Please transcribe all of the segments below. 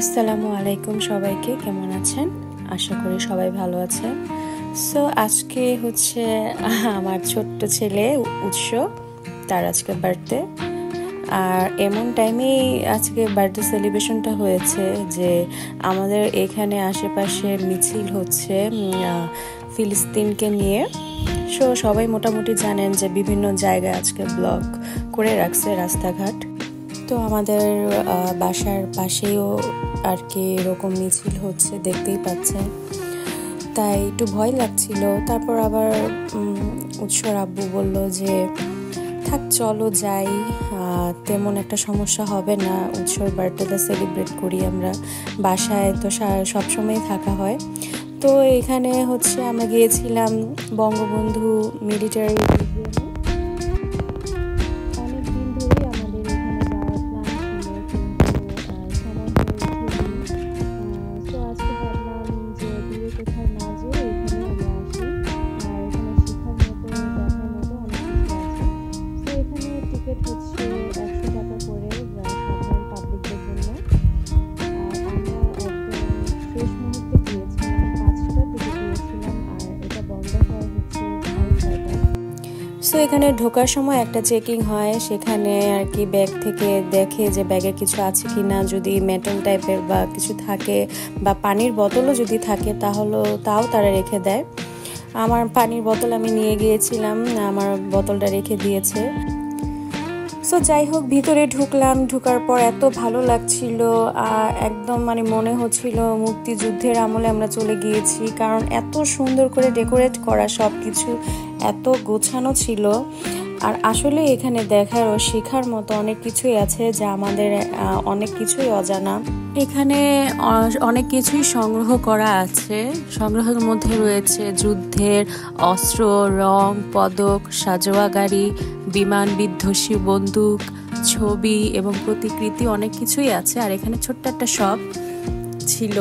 আসসালামু আলাইকুম সবাইকে, কেমন আছেন? আশা করি সবাই ভালো আছেন। সো আজকে হচ্ছে আমার ছোট্ট ছেলে উৎস, তার আজকে বার্থডে। আর এমন টাইমেই আজকে বার্থডে সেলিব্রেশনটা হয়েছে যে আমাদের এখানে আশেপাশে মিছিল হচ্ছে ফিলিস্তিনকে নিয়ে। সো সবাই মোটামুটি জানেন যে বিভিন্ন জায়গায় আজকে ব্লক করে রাখছে রাস্তাঘাট। তো আমাদের বাসার পাশেও আর কি এরকম মিছিল হচ্ছে, দেখতেই পাচ্ছেন। তাই একটু ভয় লাগছিল। তারপর আবার উৎসর আব্বু বলল যে থাক, চলো যাই, তেমন একটা সমস্যা হবে না, উৎসর বার্থডেটা সেলিব্রেট করি আমরা, বাসায় তো সবসময় থাকা হয়। তো এখানে হচ্ছে আমরা গিয়েছিলাম বঙ্গবন্ধু মিলিটারি মিউজিয়ামে। সো এখানে ঢোকার সময় একটা চেকিং হয়, সেখানে আর কি ব্যাগ থেকে দেখে যে ব্যাগে কিছু আছে কি না, যদি মেটাল টাইপের বা কিছু থাকে বা পানির বোতলও যদি থাকে তাও তারা রেখে দেয়। আমার পানির বোতল আমি নিয়ে গিয়েছিলাম, আমার বোতলটা রেখে দিয়েছে। সো যাই হোক, ভিতরে ঢুকার পর এত ভালো লাগছিল, একদম মনে হচ্ছিল মুক্তিযুদ্ধের আমলে আমরা চলে গিয়েছি, কারণ এত সুন্দর করে ডেকোরেট করা, সব কিছু এত গোছানো ছিল। আর আসলে এখানে দেখার ও শেখার মতো অনেক কিছুই আছে, যা আমাদের অনেক কিছুই অজানা। এখানে অনেক কিছুই সংগ্রহ করা আছে। সংগ্রহের মধ্যে রয়েছে যুদ্ধের অস্ত্র, রং, পদক, সাজোয়া গাড়ি, বিমান বিধ্বংসী বন্দুক, ছবি এবং প্রতিকৃতি, অনেক কিছুই আছে। আর এখানে ছোট্ট একটা শপ ছিল,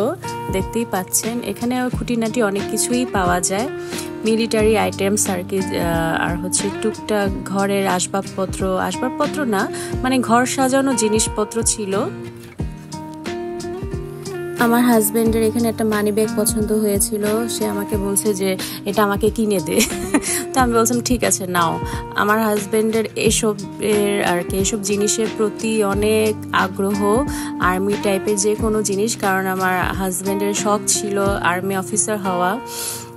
দেখতেই পাচ্ছেন। এখানে খুঁটিনাটি অনেক কিছুই পাওয়া যায়, মিলিটারি আইটেমস আর কি, আর হচ্ছে টুকটাক ঘরের আসবাবপত্র না, ঘর সাজানো জিনিসপত্র ছিল। আমার হাজবেন্ডের এখানে একটা মানি ব্যাগ পছন্দ হয়েছিল, সে আমাকে বলছে যে এটা আমাকে কিনে দে। তো আমি বলছিলাম ঠিক আছে নাও। আমার হাজবেন্ডের এসব জিনিসের প্রতি অনেক আগ্রহ, আর্মি টাইপের যে কোনো জিনিস, কারণ আমার হাজবেন্ডের শখ ছিল আর্মি অফিসার হওয়া,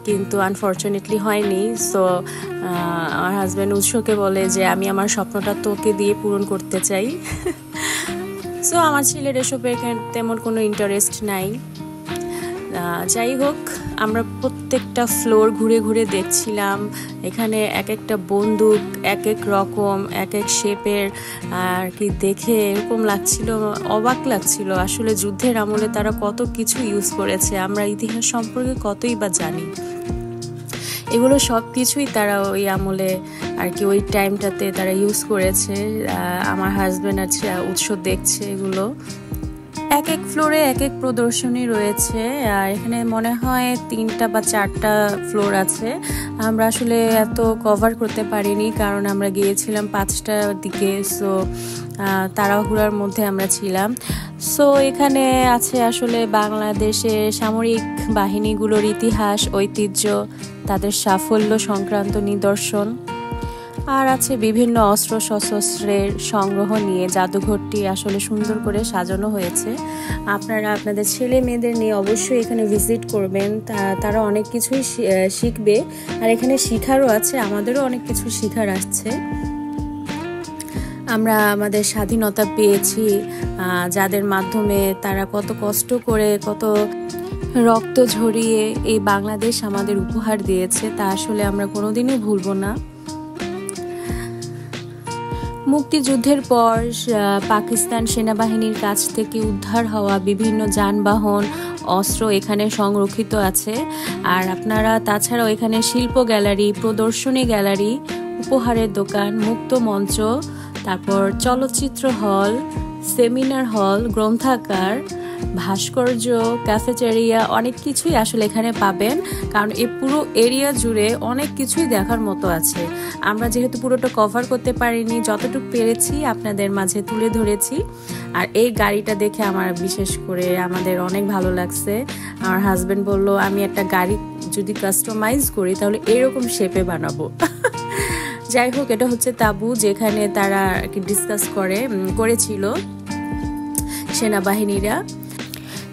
কিন্তু আনফর্চুনেটলি হয়নি। সো আমার হাজব্যান্ড উৎসকে বলে যে আমি আমার স্বপ্নটা তোকে দিয়ে পূরণ করতে চাই। সো আমার ছেলের এসবের তেমন কোনো ইন্টারেস্ট নাই। যাই হোক, আমরা প্রত্যেকটা ফ্লোর ঘুরে ঘুরে দেখছিলাম। এখানে এক একটা বন্দুক এক এক রকম, এক এক শেপের আর কি, দেখে এরকম লাগছিল, অবাক লাগছিল। আসলে যুদ্ধের আমলে তারা কত কিছু ইউজ করেছে, আমরা ইতিহাস সম্পর্কে কতই বা জানি। এগুলো সব কিছুই তারা ওই আমলে আর কি, ওই টাইমটাতে তারা ইউজ করেছে। আমার হাজব্যান্ড আছে উৎস দেখছে এগুলো। এক এক ফ্লোরে এক এক প্রদর্শনী রয়েছে, আর এখানে মনে হয় 3টা বা 4টা ফ্লোর আছে। আমরা আসলে এত কভার করতে পারিনি, কারণ আমরা গিয়েছিলাম 5টার দিকে। সো তাড়াহুড়ার মধ্যে আমরা ছিলাম। সো এখানে আছে আসলে বাংলাদেশের সামরিক বাহিনীগুলোর ইতিহাস, ঐতিহ্য, তাদের সাফল্য সংক্রান্ত নিদর্শন, আর আছে বিভিন্ন অস্ত্র শস্ত্রের সংগ্রহ নিয়ে জাদুঘরটি আসলে সুন্দর করে সাজানো হয়েছে। আপনারা আপনাদের ছেলে মেয়েদের নিয়ে অবশ্যই এখানে ভিজিট করবেন, তারা অনেক কিছুই শিখবে। আর এখানে শিখারও আছে, আমাদেরও অনেক কিছু শিখার আসছে। আমরা আমাদের স্বাধীনতা পেয়েছি, যাদের মাধ্যমে তারা কত কষ্ট করে, কত রক্ত ঝরিয়ে এই বাংলাদেশ আমাদের উপহার দিয়েছে, তা আসলে আমরা কোনোদিনই ভুলবো না। মুক্তিযুদ্ধের পর পাকিস্তান সেনাবাহিনীর কাছ থেকে উদ্ধার হওয়া বিভিন্ন যানবাহন, অস্ত্র এখানে সংরক্ষিত আছে। আর আপনারা তাছাড়াও এখানে শিল্প গ্যালারি, প্রদর্শনী গ্যালারি, উপহারের দোকান, মুক্ত মঞ্চ, তারপর চলচ্চিত্র হল, সেমিনার হল, গ্রন্থাগার ভাস্কর্য, ক্যাফেটেরিয়া অনেক কিছুই আসলে এখানে পাবেন, কারণ এই পুরো এরিয়া জুড়ে অনেক কিছুই দেখার মতো আছে। আমরা যেহেতু পুরোটা কভার করতে পারিনি, যতটুকু পেরেছি আপনাদের মাঝে তুলে ধরেছি। আর এই গাড়িটা দেখে আমার বিশেষ করে আমাদের অনেক ভালো লাগছে। আমার হাজবেন্ড বলল আমি একটা গাড়ি যদি কাস্টমাইজ করি তাহলে এরকম শেপে বানাবো। যাই হোক, এটা হচ্ছে তাঁবু যেখানে তারা ডিসকাস করেছিল সেনাবাহিনীরা।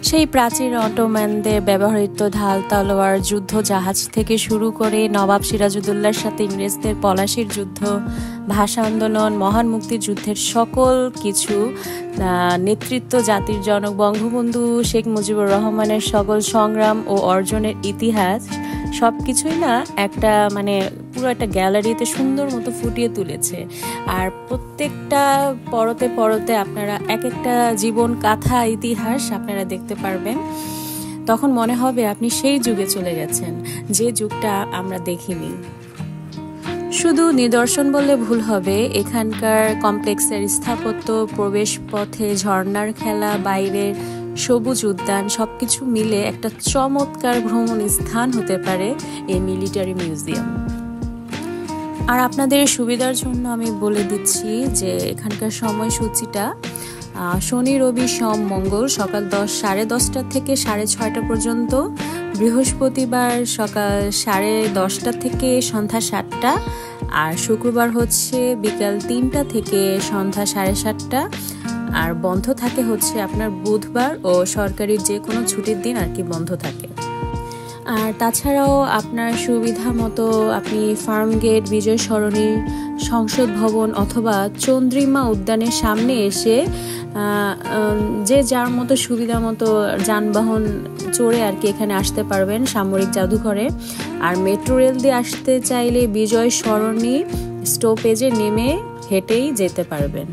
সেই প্রাচীন অটোম্যানদের ব্যবহৃত ঢাল তলোয়ার, যুদ্ধ জাহাজ থেকে শুরু করে নবাব সিরাজউদ্দৌলার সাথে ইংরেজদের পলাশির যুদ্ধ, ভাষা আন্দোলন, মহান মুক্তিযুদ্ধের সকল কিছু, নেতৃত্ব, জাতির জনক বঙ্গবন্ধু শেখ মুজিবুর রহমানের সকল সংগ্রাম ও অর্জনের ইতিহাস সবকিছুই না একটা পুরো একটা গ্যালারিতে সুন্দর মতো ফুটিয়ে তুলেছে। আর প্রত্যেকটা পরতে পরতে আপনারা এক একটা জীবন কাথা ইতিহাস আপনারা দেখতে পারবেন। তখন মনে হবে আপনি সেই যুগে চলে গেছেন, যে যুগটা আমরা দেখিনি। শুধু নিদর্শন বললে ভুল হবে, এখানকার কমপ্লেক্সের স্থাপত্য, প্রবেশ পথে ঝর্ণার খেলা, বাইরের সবুজ উদ্যান সবকিছু মিলে একটা চমৎকার ভ্রমণ স্থান হতে পারে এই মিলিটারি মিউজিয়াম। আর আপনাদের সুবিধার জন্য আমি বলে দিচ্ছি যে এখানকার সময়সূচিটা শনি, রবি, সোম, মঙ্গল সকাল 10:30 থেকে 6:30 পর্যন্ত, বৃহস্পতিবার সকাল 10:30 থেকে সন্ধ্যা 7টা, আর শুক্রবার হচ্ছে বিকাল 3টা থেকে সন্ধ্যা 7:30, আর বন্ধ থাকে হচ্ছে আপনার বুধবার ও সরকারি যে কোনো ছুটির দিন আর কি বন্ধ থাকে। আর তাছাড়াও আপনার সুবিধা মতো আপনি ফার্ম গেট, বিজয় সরণি, সংসদ ভবন অথবা চন্দ্রিমা উদ্যানের সামনে এসে যে যার মতো সুবিধা মতো যানবাহন চড়ে আর কি এখানে আসতে পারবেন সামরিক জাদুঘরে। আর মেট্রো রেল দিয়ে আসতে চাইলে বিজয় সরণি স্টপেজে নেমে হেঁটেই যেতে পারবেন।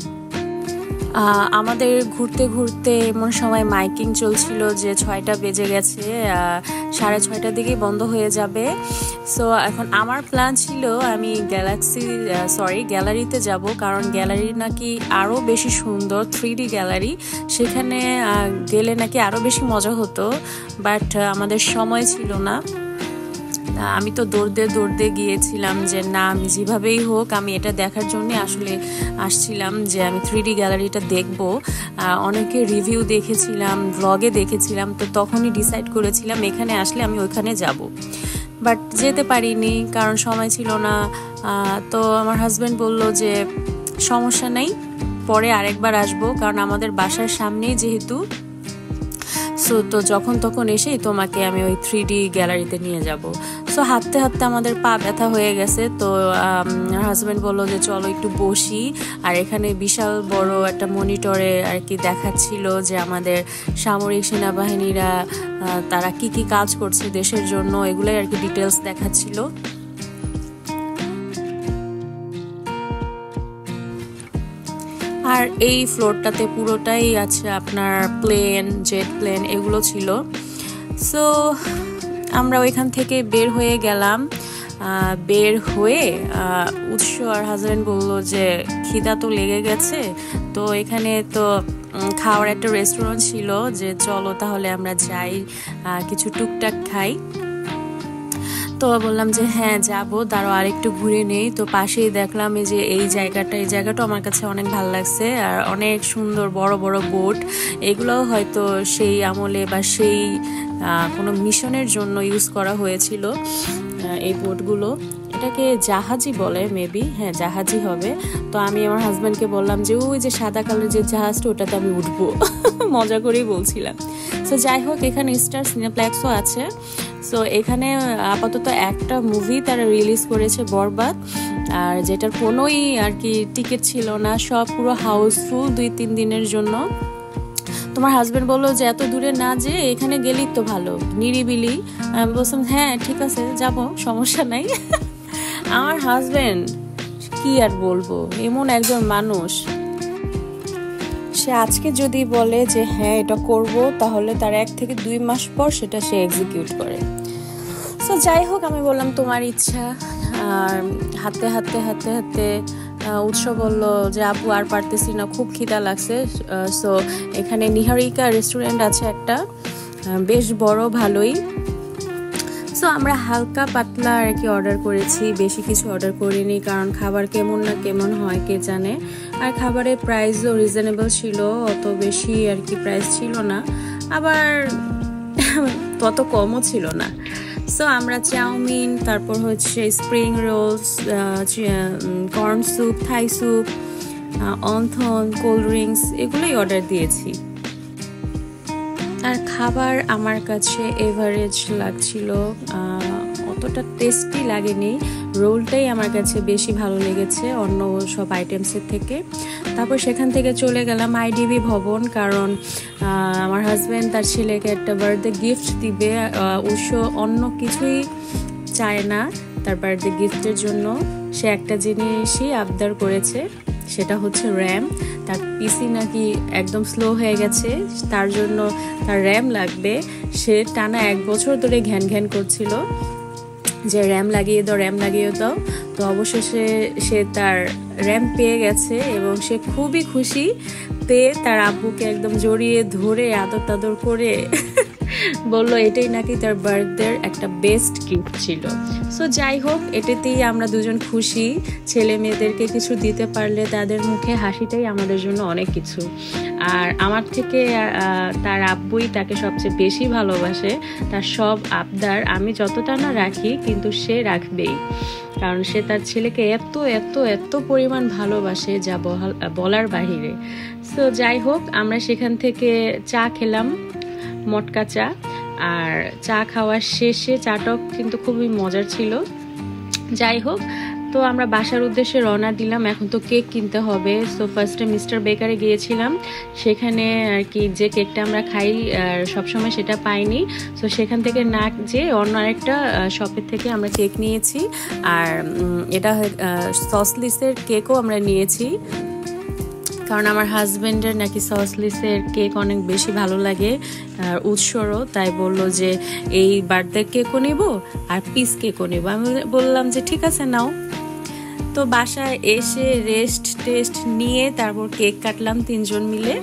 আমাদের ঘুরতে ঘুরতে এমন সময় মাইকিং চলছিল যে 6টা বেজে গেছে, 6:30টার দিকেই বন্ধ হয়ে যাবে। সো এখন আমার প্ল্যান ছিল আমি গ্যালারিতে যাব, কারণ গ্যালারি নাকি আরও বেশি সুন্দর, 3D গ্যালারি, সেখানে গেলে নাকি আরও বেশি মজা হতো, বাট আমাদের সময় ছিল না। আমি তো দৌড়তে গিয়েছিলাম যে না, আমি যেভাবেই হোক আমি এটা দেখার জন্য আসলে আসছিলাম যে আমি 3D গ্যালারিটা দেখব। অনেকে রিভিউ দেখেছিলাম, ব্লগে দেখেছিলাম, তো তখনই ডিসাইড করেছিলাম এখানে আসলে আমি ওইখানে যাব, বাট যেতে পারিনি কারণ সময় ছিল না। তো আমার হাজব্যান্ড বলল যে সমস্যা নেই, পরে আরেকবার আসবো, কারণ আমাদের বাসার সামনেই যেহেতু, তো যখন তখন এসেই তোমাকে আমি ওই 3D গ্যালারিতে নিয়ে যাব। সো হাঁটতে হাঁটতে আমাদের পা ব্যথা হয়ে গেছে, তো হাজব্যান্ড বললো যে চলো একটু বসি। আর এখানে বিশাল বড় একটা মনিটরে আর কি দেখাচ্ছিল যে আমাদের সামরিক সেনাবাহিনীরা তারা কি কি কাজ করছে দেশের জন্য, এগুলোই আর কি ডিটেলস দেখাচ্ছিল। আর এই ফ্লোরটাতে পুরোটাই আছে আপনার প্লেন, জেট প্লেন এগুলো ছিল। সো আমরা ওইখান থেকে বের হয়ে গেলাম। বের হয়ে উৎস আর হাজব্যান্ড বললো যে খিদা তো লেগে গেছে, তো এখানে তো খাওয়ার একটা রেস্টুরেন্ট ছিল, যে চলো তাহলে আমরা যাই কিছু টুকটাক খাই। তো বললাম যে হ্যাঁ যাবো, দাঁড়াও আরেকটু ঘুরে নেই। তো পাশেই দেখলাম এই জায়গাটা আমার কাছে অনেক ভালো লাগছে, আর অনেক সুন্দর বড় বড় বোট, এগুলোও হয়তো সেই আমলে বা সেই কোনো মিশনের জন্য ইউজ করা হয়েছিল এই বোটগুলো। এটাকে জাহাজই বলে মেবি, হ্যাঁ জাহাজই হবে। তো আমি আমার হাজব্যান্ডকে বললাম যে ওই যে সাদা কালার যে জাহাজটা ওটাতে আমি উঠবো, মজা করেই বলছিলাম। সো যাই হোক, এখানে স্টার সিনেপ্লেক্সও আছে। সো এখানে আপাতত একটা মুভি তারা রিলিজ করেছে, বরবাদ, আর যেটার কোনোই আর কি টিকিট ছিল না, সব পুরো হাউসফুল 2-3 দিনের জন্য। তোমার হাজব্যান্ড বললো যে এত দূরে না, যে এখানে গেলেই তো ভালো, নিরিবিলি। আমি বলছিলাম হ্যাঁ ঠিক আছে যাব, সমস্যা নাই। আমার হাজব্যান্ড কি আর বলবো, এমন একজন মানুষ, সে আজকে যদি বলে যে হ্যাঁ এটা করব, তাহলে তার 1 থেকে 2 মাস পর সেটা সে এক্সিকিউট করে। সো যাই হোক, আমি বললাম তোমার ইচ্ছা। আর হাঁটতে উৎস বলল যে আপু আর পারতেছি না, খুব খিদা লাগছে। সো এখানে নিহারিকা রেস্টুরেন্ট আছে একটা, বেশ বড়, ভালোই। সো আমরা হালকা পাতলা আর কি অর্ডার করেছি, বেশি কিছু অর্ডার করিনি, কারণ খাবার কেমন না কেমন হয় কে জানে। আর খাবারের প্রাইসও রিজনেবল ছিল, অত বেশি আর কি প্রাইস ছিল না, আবার তত কমও ছিল না। সো আমরা চাউমিন, তারপর হচ্ছে spring rolls, corn soup, Thai soup, wonton, cold drinks এগুলোই অর্ডার দিয়েছি। আর খাবার আমার কাছে এভারেজ লাগছিল, অতটা টেস্টি লাগেনি। রোলটাই আমার কাছে বেশি ভালো লেগেছে অন্য সব আইটেমসের থেকে। তারপর সেখান থেকে চলে গেলাম আইডিবি ভবন, কারণ আমার হাজব্যান্ড তার ছেলেকে একটা বার্থডে গিফট দিবে। অবশ্য অন্য কিছুই চায় না তার বার্থডে গিফটের জন্য, সে একটা জিনিসই আবদার করেছে, সেটা হচ্ছে র্যাম। তার পিসি নাকি একদম স্লো হয়ে গেছে, তার জন্য তার র্যাম লাগবে। সে টানা 1 বছর ধরে ঘ্যান ঘ্যান করছিল যে র্যাম লাগিয়ে দাও, র্যাম লাগিয়ে দাও। তো অবশেষে সে তার র্যাম পেয়ে গেছে এবং সে খুবই খুশি পেয়ে তার আব্বুকে একদম জড়িয়ে ধরে আদর তাদর করে বলল এটাই নাকি তার বার্থডের একটা বেস্ট গিফট ছিল। সো যাই হোক, এটাতেই আমরা দুজন খুশি। ছেলে মেয়েদেরকে কিছু দিতে পারলে তাদের মুখে হাসিটাই আমাদের জন্য অনেক কিছু। আর আমার থেকে তার আব্বুই তাকে সবচেয়ে বেশি ভালোবাসে। তার সব আবদার আমি যতটা না রাখি, কিন্তু সে রাখবেই, কারণ সে তার ছেলেকে এত এত এত পরিমাণ ভালোবাসে যা বলার বাহিরে। সো যাই হোক, আমরা সেখান থেকে চা খেলাম, মটকা চা। আর চা খাওয়ার শেষে চাটাও কিন্তু খুবই মজার ছিল। যাই হোক, তো আমরা বাসার উদ্দেশ্যে রওনা দিলাম। এখন তো কেক কিনতে হবে। সো ফার্স্টে মিস্টার বেকারে গিয়েছিলাম, সেখানে আর কি যে কেকটা আমরা খাই আর সবসময় সেটা পাইনি। সো সেখান থেকে না যে অন্য আরেকটা শপের থেকে আমরা কেক নিয়েছি। আর এটা সসলিসের কেকও আমরা নিয়েছি, কারণ আমার হাজব্যান্ডের নাকি সসলিসের কেক অনেক বেশি ভালো লাগে আর উৎসরও, তাই বললো যে এই বার্থডে কেকও নেব আর পিস কেকও নেব। আমি বললাম যে ঠিক আছে নাও। তো বাসায় এসে রেস্ট টেস্ট নিয়ে তারপর কেক কাটলাম 3 জন মিলে।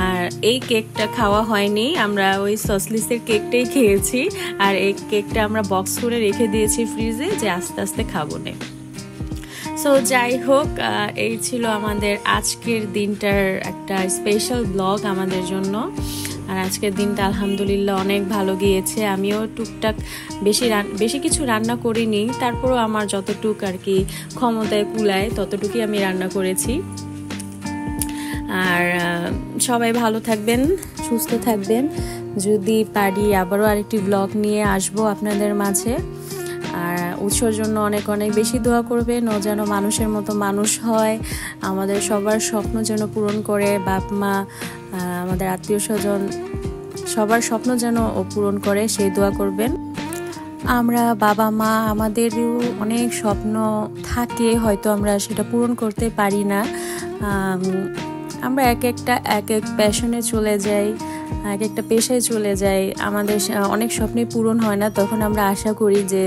আর এই কেকটা খাওয়া হয়নি, আমরা ওই সসলিসের কেকটাই খেয়েছি। আর এই কেকটা আমরা বক্স করে রেখে দিয়েছি ফ্রিজে, যে আস্তে আস্তে খাবো না। সো যাই হোক, এই ছিল আমাদের আজকের দিনটার একটা স্পেশাল ব্লগ আমাদের জন্য। আর আজকের দিনটা আলহামদুলিল্লাহ অনেক ভালো গিয়েছে। আমিও টুকটাক বেশি কিছু রান্না করিনি, তারপরও আমার যতটুক আর কি ক্ষমতায় কুলায় ততটুকুই আমি রান্না করেছি। আর সবাই ভালো থাকবেন, সুস্থ থাকবেন। যদি পারি আবারও আরেকটি ব্লগ নিয়ে আসবো আপনাদের মাঝে। আর উৎসর জন্য অনেক অনেক বেশি দোয়া করবেন, ও যেন মানুষের মতো মানুষ হয়, আমাদের সবার স্বপ্ন যেন পূরণ করে, বাপ মা, আমাদের আত্মীয় স্বজন সবার স্বপ্ন যেন ও পূরণ করে, সেই দোয়া করবেন। আমরা বাবা মা আমাদেরও অনেক স্বপ্ন থাকে, হয়তো আমরা সেটা পূরণ করতে পারি না। আমরা এক এক প্যাশনে চলে যাই, এক একটা পেশায় চলে যাই, আমাদের অনেক স্বপ্নই পূরণ হয় না। তখন আমরা আশা করি যে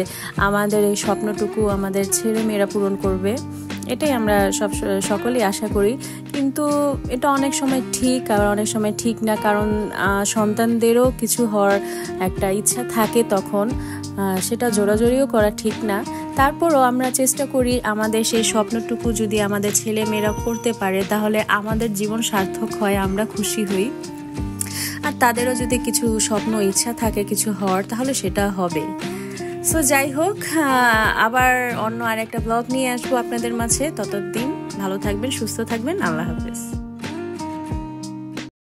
আমাদের এই স্বপ্নটুকু আমাদের ছেলে মেয়েরা পূরণ করবে, এটাই আমরা সকলেই আশা করি। কিন্তু এটা অনেক সময় ঠিক আর অনেক সময় ঠিক না, কারণ সন্তানদেরও কিছু হওয়ার একটা ইচ্ছা থাকে, তখন সেটা জোরাজোরিও করা ঠিক না। তারপরও আমরা চেষ্টা করি আমাদের সেই স্বপ্নটুকু যদি আমাদের ছেলে মেয়েরা করতে পারে, তাহলে আমাদের জীবন সার্থক হয়, আমরা খুশি হই। আর তাদেরও যদি কিছু স্বপ্ন ইচ্ছা থাকে কিছু হওয়ার, তাহলে সেটা হবে। সো যাই হোক, আবার অন্য আরেকটা ব্লগ নিয়ে আসবো আপনাদের মাঝে। ততদিন ভালো থাকবেন, সুস্থ থাকবেন। আল্লাহ হাফেজ।